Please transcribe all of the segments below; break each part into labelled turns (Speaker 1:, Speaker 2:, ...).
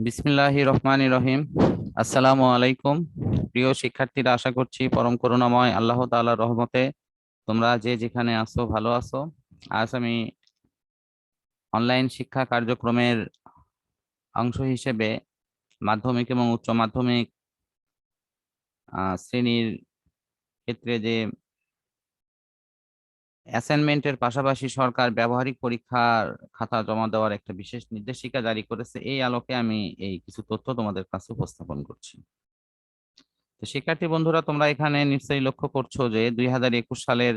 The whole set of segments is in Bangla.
Speaker 1: বিসমিল্লাহির রহমানির রহিম। আসসালামু আলাইকুম। প্রিয় শিক্ষার্থীরা, আশা করছি পরম করুণাময় আল্লাহ তাআলার রহমতে তোমরা যে যেখানে আছো ভালো আছো। আজ আমি অনলাইন শিক্ষা কার্যক্রমের অংশ হিসেবে মাধ্যমিক এবং উচ্চ মাধ্যমিক শ্রেণীর ক্ষেত্রে যে অ্যাসাইনমেন্টের পাশাপাশি সরকার ব্যবহারিক পরীক্ষার খাতা জমা দেওয়ার একটা বিশেষ নির্দেশিকা জারি করেছে, এই আলোকে আমি এই কিছু তথ্য তোমাদের কাছে উপস্থাপন করছি। তো শিক্ষার্থী বন্ধুরা, তোমরা এখানে নিশ্চয়ই লক্ষ্য করছো যে 2021 সালের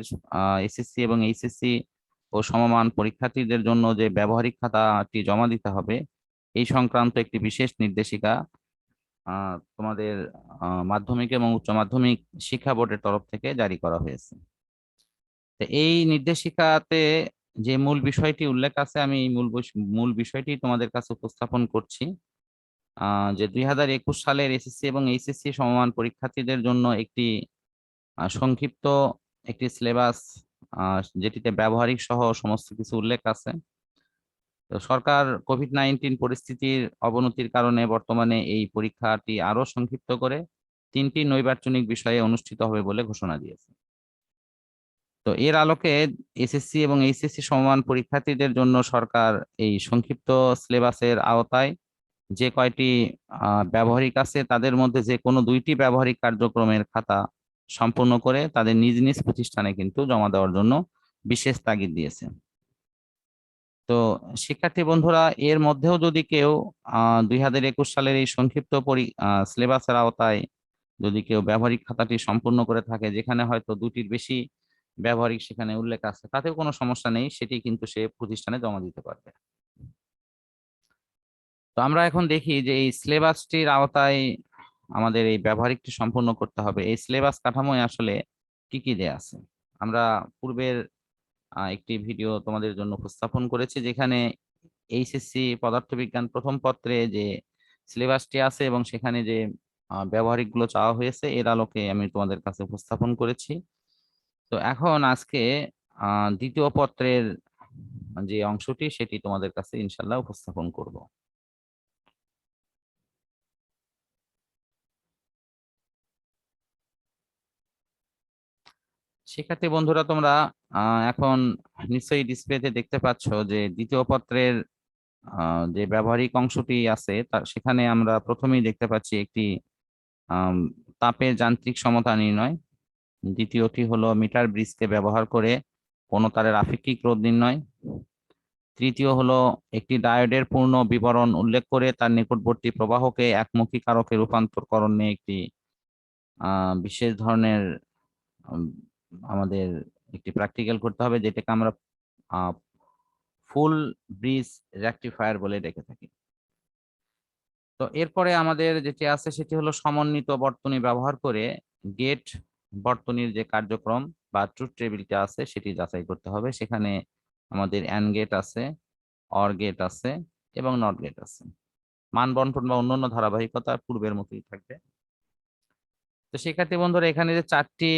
Speaker 1: এসএসসি এবং এইচএসসি ও সমমান পরীক্ষার্থীদের জন্য যে ব্যবহারিক খাতাটি জমা দিতে হবে এই সংক্রান্ত একটি বিশেষ নির্দেশিকা তোমাদের মাধ্যমিক এবং উচ্চ মাধ্যমিক শিক্ষা বোর্ডের তরফ থেকে জারি করা হয়েছে। তো এই নির্দেশিকাতে যে মূল বিষয়টি উল্লেখ আছে, আমি এই মূল বিষয়টি তোমাদের কাছে উপস্থাপন করছি। যে 2021 সালের এসএসসি এবং এইচএসসি সমমান পরীক্ষার্থীদের জন্য একটি সংক্ষিপ্ত একটি সিলেবাস, যেটিতে ব্যবহারিক সহ সমস্ত কিছু উল্লেখ আছে। তো সরকার কোভিড-19 পরিস্থিতির অবনতির কারণে বর্তমানে এই পরীক্ষাটি আরো সংক্ষিপ্ত করে 3টি নৈর্বাচনিক বিষয়ে অনুষ্ঠিত হবে বলে ঘোষণা দিয়েছে। তো এর আলোকে এসএসসি এবং এইচএসসি সমমান পরীক্ষার্থীদের জন্য সরকার এই সংক্ষিপ্ত সিলেবাসের আওতায় যে কয়টি ব্যবহারিক আছে তাদের মধ্যে যে কোনো 2টি ব্যবহারিক কার্যক্রমের খাতা সম্পূর্ণ করে তাদের নিজ নিজ প্রতিষ্ঠানে কিন্তু জমা দেওয়ার জন্য বিশেষ তাগিদ দিয়েছে। তো শিক্ষার্থী বন্ধুরা, এর মধ্যেও যদি কেউ 2021 সালের এই সংক্ষিপ্ত সিলেবাসের আওতায় যদি কেউ ব্যবহারিক খাতাটি সম্পূর্ণ করে থাকে, যেখানে হয়তো 2টির বেশি ব্যবহারিক সেখানে উল্লেখ আছে, তাতেও কোনো সমস্যা নেই, সেটি কিন্তু সে প্রতিষ্ঠানে জমা দিতে পারবে। তো আমরা এখন দেখি যে এই সিলেবাসটির আওতায় আমাদের এই ব্যবহারিকটি সম্পূর্ণ করতে হবে, এই সিলেবাস কাঠামোয় আসলে কি কি দেয়া আছে। আমরা পূর্বের একটি ভিডিও তোমাদের জন্য উপস্থাপন করেছি, যেখানে এইচএসসি পদার্থবিজ্ঞান প্রথম পত্রে যে সিলেবাসটি আছে এবং সেখানে যে ব্যবহারিক গুলো চাওয়া হয়েছে এর আলোকে আমি তোমাদের কাছে উপস্থাপন করেছি। তো এখন আজকে দ্বিতীয় পত্রের যে অংশটি সেটি তোমাদের কাছে ইনশাল্লাহ উপস্থাপন করব। শিক্ষার্থী বন্ধুরা, তোমরা এখন নিশ্চয়ই ডিসপ্লেতে দেখতে পাচ্ছ যে দ্বিতীয় পত্রের যে ব্যবহারিক অংশটি আছে সেখানে আমরা প্রথমেই দেখতে পাচ্ছি একটি আম, তাপের যান্ত্রিক সমতা নির্ণয়। দ্বিতীয়টি হলো মিটার ব্রিজকে ব্যবহার করে কোনো তারের আপেক্ষিক রোধ নির্ণয়। তৃতীয় হলো একটি ডায়োডের পূর্ণ বিবরণ উল্লেখ করে তার নিকটবর্তী প্রবাহকে একমুখী কারকে রূপান্তরকরণ নিয়ে একটি বিশেষ ধরনের উম, আমাদের একটি প্র্যাকটিক্যাল করতে হবে, যেটাকে আমরা ফুল ব্রিজ রেকটিফায়ার বলে ডেকে থাকি। তো এরপরে আমাদের যেটি আছে সেটি হলো সমন্বিত বর্তনী ব্যবহার করে গেট বর্তনীর যে কার্যক্রম বা ট্রুথ টেবিলটা আছে সেটি যাচাই করতে হবে। সেখানে আমাদের অ্যান্ড গেট আছে, অর গেট আছে এবং নট গেট আছে। মান বন্টন বা অন্যান্য ধারাবাহিকতা পূর্বের মতোই থাকবে। তো শিক্ষার্থী বন্ধুরা, এখানে যে 4টি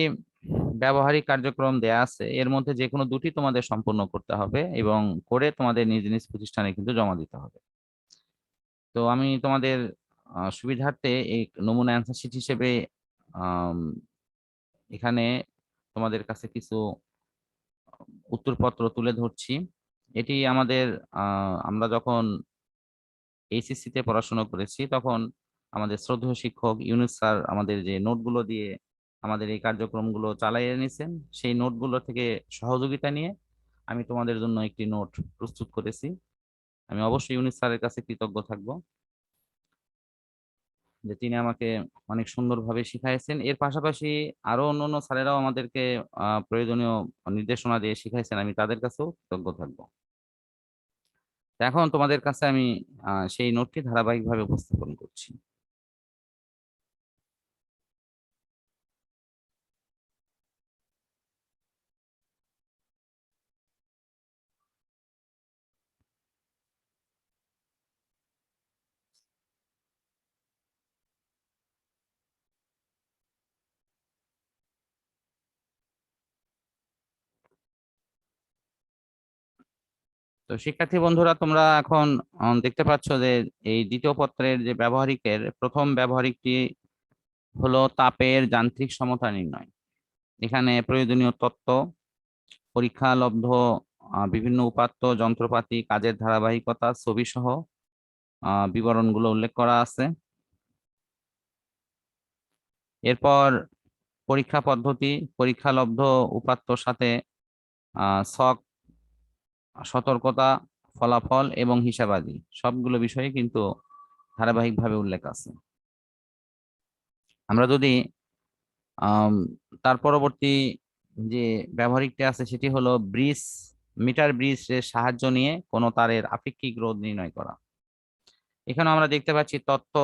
Speaker 1: ব্যবহারিক কার্যক্রম দেয়া আছে এর মধ্যে যে কোনো 2টি তোমাদের সম্পূর্ণ করতে হবে এবং করে তোমাদের নিজ নিজ প্রতিষ্ঠানে কিন্তু জমা দিতে হবে। তো আমি তোমাদের সুবিধার্থে এই নমুনা অ্যান্সার শিট হিসেবে আম, এখানে তোমাদের কাছে কিছু উত্তরপত্র তুলে ধরছি। এটি আমাদের আমরা যখন এইচএসসি তে পড়াশোনা করেছি তখন আমাদের শ্রদ্ধেয় শিক্ষক ইউনুস স্যার আমাদের যে নোটগুলো দিয়ে আমাদের এই কার্যক্রমগুলো চালিয়ে নিয়েছেন, সেই নোটগুলো থেকে সহযোগিতা নিয়ে আমি তোমাদের জন্য একটি নোট প্রস্তুত করেছি। আমি অবশ্যই ইউনুস স্যারের কাছে কৃতজ্ঞ থাকবো যে তিনি আমাকে অনেক সুন্দরভাবে শিখাইছেন। এর পাশাপাশি আরো অন্যান্য স্যারেরাও আমাদেরকে প্রয়োজনীয় নির্দেশনা দিয়ে শিখাইছেন, আমি তাদের কাছেও কৃতজ্ঞ থাকবো। তো এখন তোমাদের কাছে আমি সেই নোটটি ধারাবাহিকভাবে উপস্থাপন করছি। তো তো শিক্ষার্থী বন্ধুরা, তোমরা এখন দেখতে পাচ্ছ যে এই দ্বিতীয় পত্রের যে ব্যবহারিকের প্রথম ব্যবহারিকটি হলো তাপের যান্ত্রিক সমতা নির্ণয়। এখানে প্রয়োজনীয় তত্ত্ব, পরীক্ষালব্ধ বিভিন্ন উপাত্ত, যন্ত্রপাতি, কাজের ধারাবাহিকতা, ছবি সহ বিবরণগুলো উল্লেখ করা আছে। এরপর পরীক্ষা পদ্ধতি, পরীক্ষালব্ধ উপাত্তর সাথে ছক, সতর্কতা, ফলাফল এবং হিসাবাদি সবগুলো বিষয়ে কিন্তু ধারাবাহিকভাবে উল্লেখ আছে। আমরা যদি আম, তার পরবর্তী যে ব্যবহারিকটি আছে সেটি হলো ব্রিজ, মিটার ব্রিজের সাহায্য নিয়ে কোনো তারের আপেক্ষিক রোধ নির্ণয় করা। এখানে আমরা দেখতে পাচ্ছি তথ্য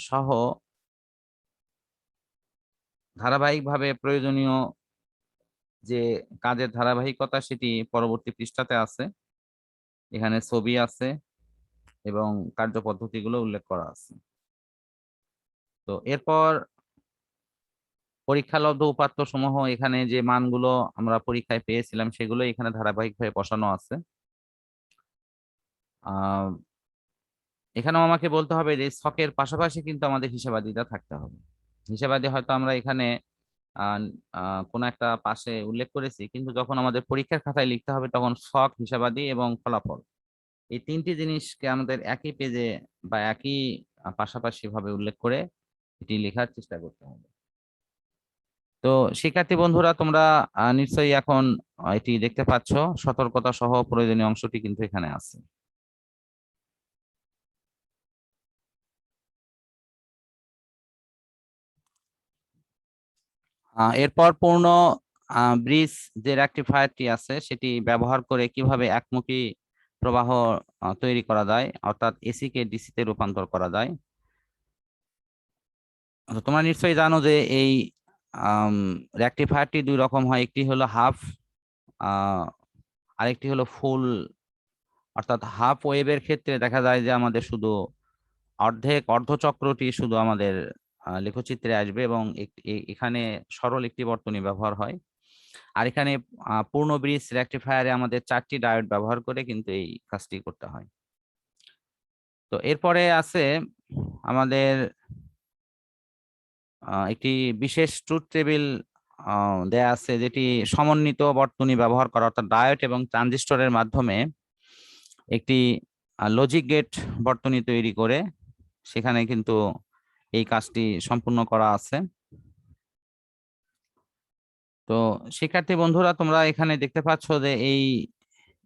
Speaker 1: সহ ধারাবাহিকভাবে প্রয়োজনীয় যে কাজের ধারাবাহিকতা সেটি পরবর্তী পৃষ্ঠাতে আছে। এখানে ছবি আছে এবং কার্যপদ্ধতিগুলো উল্লেখ করা আছে। তো এরপর পরীক্ষালব্ধ উপাত্ত সমূহ, এখানে যে মানগুলো আমরা পরীক্ষায় পেয়েছিলাম সেগুলো এখানে ধারাবাহিকভাবে বসানো আছে। এখানেও আমাকে বলতে হবে যে ছকের পাশাপাশি কিন্তু আমাদের হিসাবাদিটা থাকতে হবে। হিসাবাদি হয়তো আমরা এখানে আহ কোনো একটা পাশে উল্লেখ করেছি, কিন্তু যখন আমাদের পরীক্ষার খাতায় লিখতে হবে তখন ছক, হিসাবাদি এবং ফলাফল এই তিনটি জিনিসকে আমাদের একই পেজে বা একই পাশাপাশি ভাবে উল্লেখ করে এটি লেখার চেষ্টা করতে হবে। তো শিক্ষার্থী বন্ধুরা, তোমরা নিশ্চয়ই এখন এটি দেখতে পাচ্ছ, সতর্কতা সহ প্রয়োজনীয় অংশটি কিন্তু এখানে আছে। এরপর পূর্ণ ব্রিজ যে রেকটিফায়ারটি আছে সেটি ব্যবহার করে কিভাবে একমুখী প্রবাহ তৈরি করা যায়, অর্থাৎ এসি কে ডিসি তে রূপান্তর করা যায়। তো তোমরা নিশ্চয়ই জানো যে এই রেকটিফায়ারটি দুই রকম হয়, একটি হলো হাফ, আরেকটি হলো ফুল। অর্থাৎ হাফ ওয়েভের ক্ষেত্রে দেখা যায় যে আমাদের শুধু অর্ধচক্রটি শুধু আমাদের লেখচিত্রে আসবে এবং এখানে সরল একটি বর্তনী ব্যবহার হয়। আর এখানে পূর্ণ ব্রিজ রেকটিফায়ারে আমাদের 4টি ডায়োড ব্যবহার করে কিন্তু এই কাজটি করতে হয়। তো এরপরে আছে আমাদের একটি বিশেষ ট্রুথ টেবিল দেয়া আছে, যেটি সমন্বিত বর্তনী ব্যবহার করা, অর্থাৎ ডায়োড এবং ট্রানজিস্টরের মাধ্যমে একটি লজিক গেট বর্তনী তৈরি করে সেখানে কিন্তু এই কাজটি সম্পূর্ণ করা আছে। তো শিক্ষার্থী বন্ধুরা, তোমরা এখানে দেখতে পাচ্ছ যে এই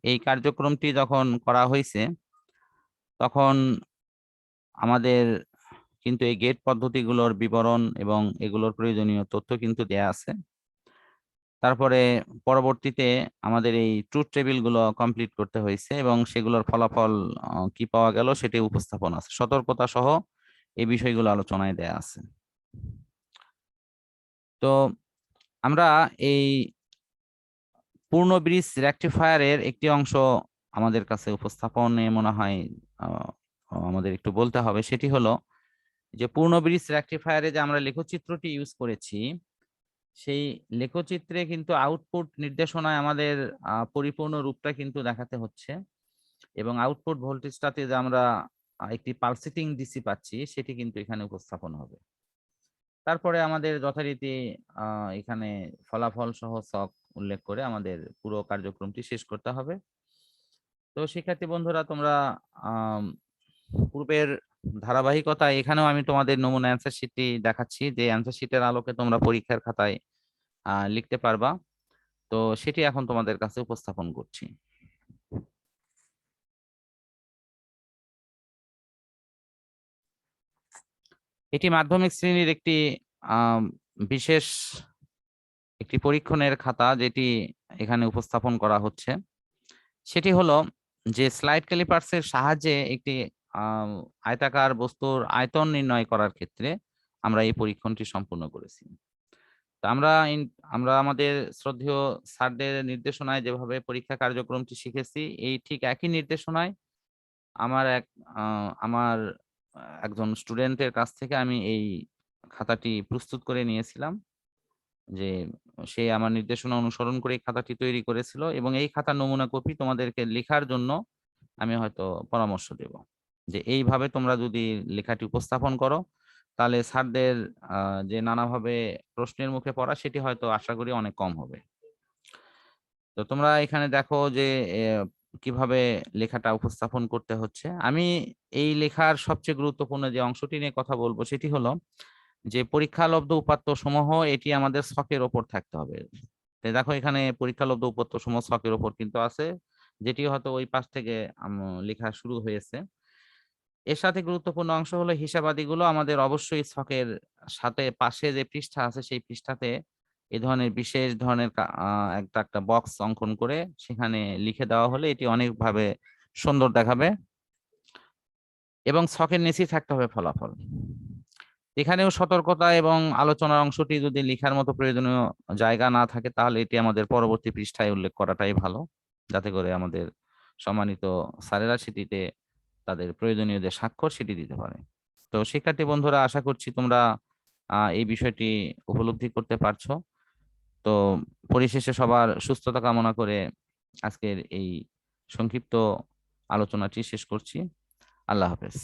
Speaker 1: এই কার্যক্রমটি যখন করা হয়েছে তখন আমাদের কিন্তু এই গেট পদ্ধতিগুলোর বিবরণ এবং এগুলোর প্রয়োজনীয় তথ্য কিন্তু দেয়া আছে। তারপরে পরবর্তীতে আমাদের এই ট্রুথ টেবিল গুলো কমপ্লিট করতে হয়েছে এবং সেগুলোর ফলাফল কি পাওয়া গেল সেটি উপস্থাপন আছে, সতর্কতা সহ এই বিষয়গুলো আলোচনায় দেয়া আছে। তো আমরা এই পূর্ণ ব্রিজ রেকটিফায়ারের একটি অংশ আমাদের কাছে উপস্থাপনে মনে হয় আমাদের একটু বলতে হবে। সেটি হলো যে পূর্ণ ব্রিজ রেকটিফায়ারে যে আমরা লেখচিত্রটি ইউজ করেছি সেই লেখচিত্রে কিন্তু আউটপুট নির্দেশনায় আমাদের পরিপূর্ণ রূপটা কিন্তু দেখাতে হচ্ছে এবং আউটপুট ভোল্টেজটাতে যে আমরা একটি পালসেটিং ডিসি পাচ্ছি সেটি কিন্তু এখানে উপস্থাপন হবে। তারপরে আমাদের যথারীতি এখানে ফলাফল সহ ছক উল্লেখ করে আমাদের পুরো কার্যক্রমটি শেষ করতে হবে। তো শিক্ষার্থী বন্ধুরা, তোমরা পূর্বের ধারাবাহিকতা এখানেও আমি তোমাদের নমুনা অ্যান্সার শিটটি দেখাচ্ছি, যে অ্যান্সার শিটের আলোকে তোমরা পরীক্ষার খাতায় লিখতে পারবা। তো সেটি এখন তোমাদের কাছে উপস্থাপন করছি। এটি মাধ্যমিক শ্রেণীর একটি বিশেষ একটি পরীক্ষণের খাতা যেটি এখানে উপস্থাপন করা হচ্ছে। সেটি হলো যে স্লাইড ক্যালিপার্সের সাহায্যে একটি আয়তাকার বস্তুর আয়তন নির্ণয় করার ক্ষেত্রে আমরা এই পরীক্ষণটি সম্পূর্ণ করেছি। তো আমরা আমাদের শ্রদ্ধেয় স্যারদের নির্দেশনায় যেভাবে পরীক্ষা কার্যক্রমটি শিখেছি, এই ঠিক একই নির্দেশনায় আমার একজন স্টুডেন্টের কাছ থেকে আমি এই খাতাটি প্রস্তুত করে নিয়েছিলাম, যে সে আমার নির্দেশনা অনুসরণ করে এই খাতাটি তৈরি করেছিল এবং এই খাতার নমুনা কপি তোমাদেরকে লেখার জন্য আমি হয়তো পরামর্শ দেব যে এইভাবে তোমরা যদি লেখাটি উপস্থাপন করো, তাহলে স্যারদের যে নানাভাবে প্রশ্নের মুখে পড়া, সেটি হয়তো আশা করি অনেক কম হবে। তো তোমরা এখানে দেখো যে কিভাবে লেখাটা উপস্থাপন করতে হচ্ছে। আমি এই লেখার সবচেয়ে গুরুত্বপূর্ণ যে অংশটি নিয়ে কথা বলবো সেটি হলো যে পরীক্ষালব্ধ উপাত্ত সমূহ এটি আমাদের ছকের ওপর থাকতে হবে। তো দেখো এখানে পরীক্ষালব্ধ উপাত্ত সমূহ ছকের ওপর কিন্তু আছে, যেটি হয়তো ওই পাশ থেকে লেখা শুরু হয়েছে। এর সাথে গুরুত্বপূর্ণ অংশ হলো হিসাবাদিগুলো আমাদের অবশ্যই ছকের সাথে পাশে যে পৃষ্ঠা আছে সেই পৃষ্ঠাতে এই ধরনের বিশেষ ধরনের একটা একটা বক্স অঙ্কন করে সেখানে লিখে দেওয়া হলে এটি অনেকভাবে সুন্দর দেখাবে, এবং ছকের নিচেই থাকতে হবে ফলাফল। এখানেও সতর্কতা এবং আলোচনার অংশটি যদি লেখার মতো প্রয়োজনীয় জায়গা না থাকে, তাহলে এটি আমাদের পরবর্তী পৃষ্ঠায় উল্লেখ করাটাই ভালো, যাতে করে আমাদের সম্মানিত স্যারেরা সেটিতে তাদের প্রয়োজনীয় যে স্বাক্ষর সেটি দিতে পারে। তো শিক্ষার্থী বন্ধুরা, আশা করছি তোমরা এই বিষয়টি উপলব্ধি করতে পারছো। তো পরিশেষে সবার সুস্থতা কামনা করে আজকের এই সংক্ষিপ্ত আলোচনাটি শেষ করছি। আল্লাহ হাফেজ।